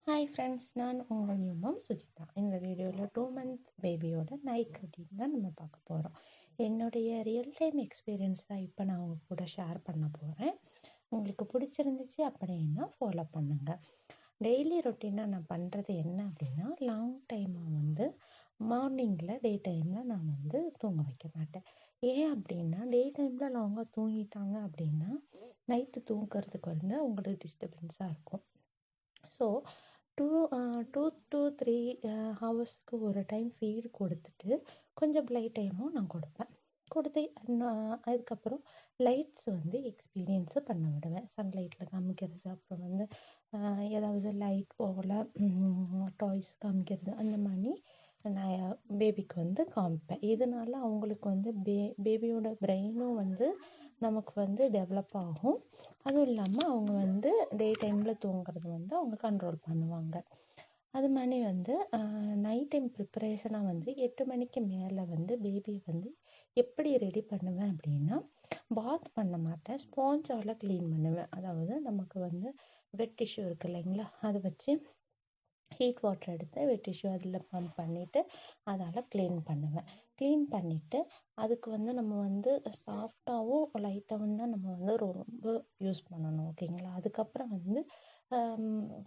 Hi friends, நான் உங்கள் new மாம் சுஜிதா. இந்த வீடியோவில் 2 மந்த் பேபியோட நைட் ரொட்டீன் தான் நம்ம பார்க்க போகிறோம். என்னுடைய ரியல் டைம் எக்ஸ்பீரியன்ஸ் தான் இப்போ நான் உங்க கூட ஷேர் பண்ண போகிறேன். உங்களுக்கு பிடிச்சிருந்துச்சு அப்படின்னா ஃபாலோ பண்ணுங்கள். டெய்லி ரொட்டீனாக நான் பண்ணுறது என்ன அப்படின்னா, லாங் டைமாக மார்னிங்கில் டே டைமில் நான் தூங்க வைக்க மாட்டேன். ஏன் அப்படின்னா, டே டைமில் லாங்காக தூங்கிட்டாங்க அப்படின்னா நைட்டு தூங்குறதுக்கு உங்களுக்கு டிஸ்டர்பன்ஸாக இருக்கும். ஸோ டூ டூ டூ 3 ஹவர்ஸ்க்கு ஒரு டைம் ஃபீட் கொடுத்துட்டு கொஞ்சம் ப்ளே டைமும் நான் கொடுப்பேன். கொடுத்து அதுக்கப்புறம் லைட்ஸ் எக்ஸ்பீரியன்ஸு பண்ண விடுவேன். சன்லைட்டில் காமிக்கிறது, அப்புறம் ஏதாவது லைட் போகல டாய்ஸ் காமிக்கிறது, அந்த மாதிரி நான் பேபிக்கு காமிப்பேன். இதனால அவங்களுக்கு பேபியோட பிரெயினும் நமக்கு டெவலப் ஆகும். அதுவும் இல்லாமல் அவங்க டே டைமில் தூங்குறது அவங்க கண்ட்ரோல் பண்ணுவாங்க. அது மாதிரி நைட் டைம் ப்ரிப்பரேஷனாக 8 மணிக்கு மேலே பேபியை எப்படி ரெடி பண்ணுவேன் அப்படின்னா, பாத் பண்ண மாட்டேன், ஸ்பாஞ்சால் க்ளீன் பண்ணுவேன். அதாவது நமக்கு வெட் டிஷ்யூ இருக்குது இல்லைங்களா, அதை வச்சு ஹீட் வாட்டர் எடுத்து வெட் டிஷ்யூ அதில் பம்ப் பண்ணிவிட்டு அதால் க்ளீன் பண்ணுவேன். க்ளீன் பண்ணிவிட்டு அதுக்கு நம்ம சாஃப்டாகவும் லைட்டாகவும் தான் நம்ம ரொம்ப யூஸ் பண்ணணும், ஓகேங்களா. அதுக்கப்புறம்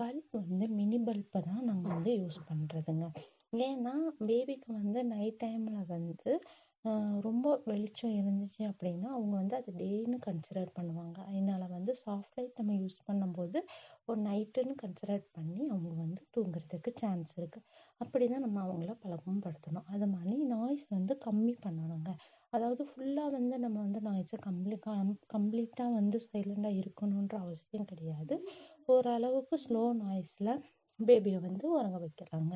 பல்ப் மினி பல்பை தான் நாங்கள் யூஸ் பண்ணுறதுங்க. ஏன்னா பேபிக்கு நைட் டைமில் ரொம்ப வெளிச்சம் இருந்துச்சு அப்படின்னா அவங்க அது டேன்னு கன்சிடர் பண்ணுவாங்க. அதனால் சாஃப்ட் லைட் நம்ம யூஸ் பண்ணும்போது ஒரு நைட்டுன்னு கன்சிடர் பண்ணி அவங்க தூங்குறதுக்கு சான்ஸ் இருக்குது. அப்படி தான் நம்ம அவங்கள பழக்கமும் படுத்தணும். அது மாதிரி நாய்ஸ் கம்மி பண்ணணுங்க. அதாவது ஃபுல்லாக நம்ம நாய்ஸை கம்ப்ளீட்டாக சைலண்டாக இருக்கணுன்ற அவசியம் கிடையாது. ஓரளவுக்கு ஸ்லோ நாய்ஸில் பேபியை உறங்க வைக்கிறாங்க.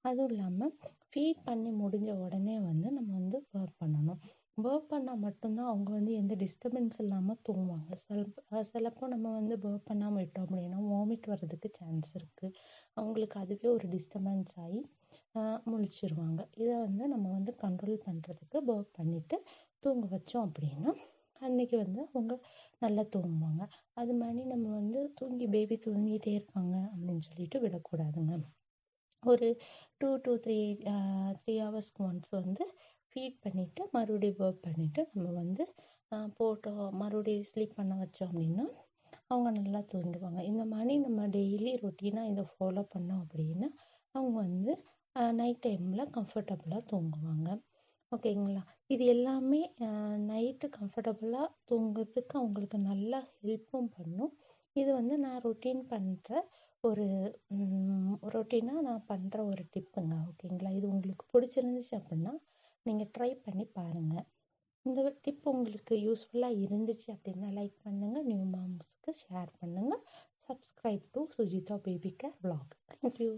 அதுவும் இல்லாமல் ஃபீட் பண்ணி முடிஞ்ச உடனே நம்ம ஒர்க் பண்ணணும். ஒர்க் பண்ணால் மட்டும்தான் அவங்க எந்த டிஸ்டர்பன்ஸ் இல்லாமல் தூங்குவாங்க. சிலப்போ நம்ம ஒர்க் பண்ணாமல் விட்டோம் அப்படின்னா வாமிட் வர்றதுக்கு சான்ஸ் இருக்குது. அவங்களுக்கு அதுவே ஒரு டிஸ்டர்பன்ஸ் ஆகி முழிச்சிருவாங்க. இதை நம்ம கண்ட்ரோல் பண்ணுறதுக்கு ஒர்க் பண்ணிவிட்டு தூங்க வச்சோம் அப்படின்னா அன்றைக்கி அவங்க நல்லா தூங்குவாங்க. அது மாதிரி நம்ம பேபி தூங்கிட்டே இருக்காங்க அப்படின்னு சொல்லிட்டு விடக்கூடாதுங்க. ஒரு 2 to 3 ஹவர்ஸ்க்கு ஒன்ஸ் ஃபீட் பண்ணிவிட்டு மறுபடியும் ஒர்க் பண்ணிவிட்டு நம்ம போட்டோம் மறுபடியும் ஸ்லீப் பண்ண வச்சோம் அப்படின்னா அவங்க நல்லா தூங்குவாங்க. இந்த மாதிரி நம்ம டெய்லி ரொட்டீனாக இதை ஃபாலோ பண்ணோம் அப்படின்னா அவங்க நைட் டைமில் கம்ஃபர்டபுளாக தூங்குவாங்க, ஓகேங்களா. இது எல்லாமே நைட்டு கம்ஃபர்டபுளாக தூங்குறதுக்கு அவங்களுக்கு நல்லா ஹெல்ப்பும் பண்ணும். இது நான் ரொட்டீனாக நான் பண்ணுற ஒரு டிப்புங்க, ஓகேங்களா. இது உங்களுக்கு பிடிச்சிருந்துச்சு அப்படின்னா நீங்கள் ட்ரை பண்ணி பாருங்கள். இந்த டிப் உங்களுக்கு யூஸ்ஃபுல்லாக இருந்துச்சு அப்படின்னா லைக் பண்ணுங்கள், நியூ மாம்ஸ்க்கு ஷேர் பண்ணுங்கள், subscribe to Sujitha baby care vlog. Thank you.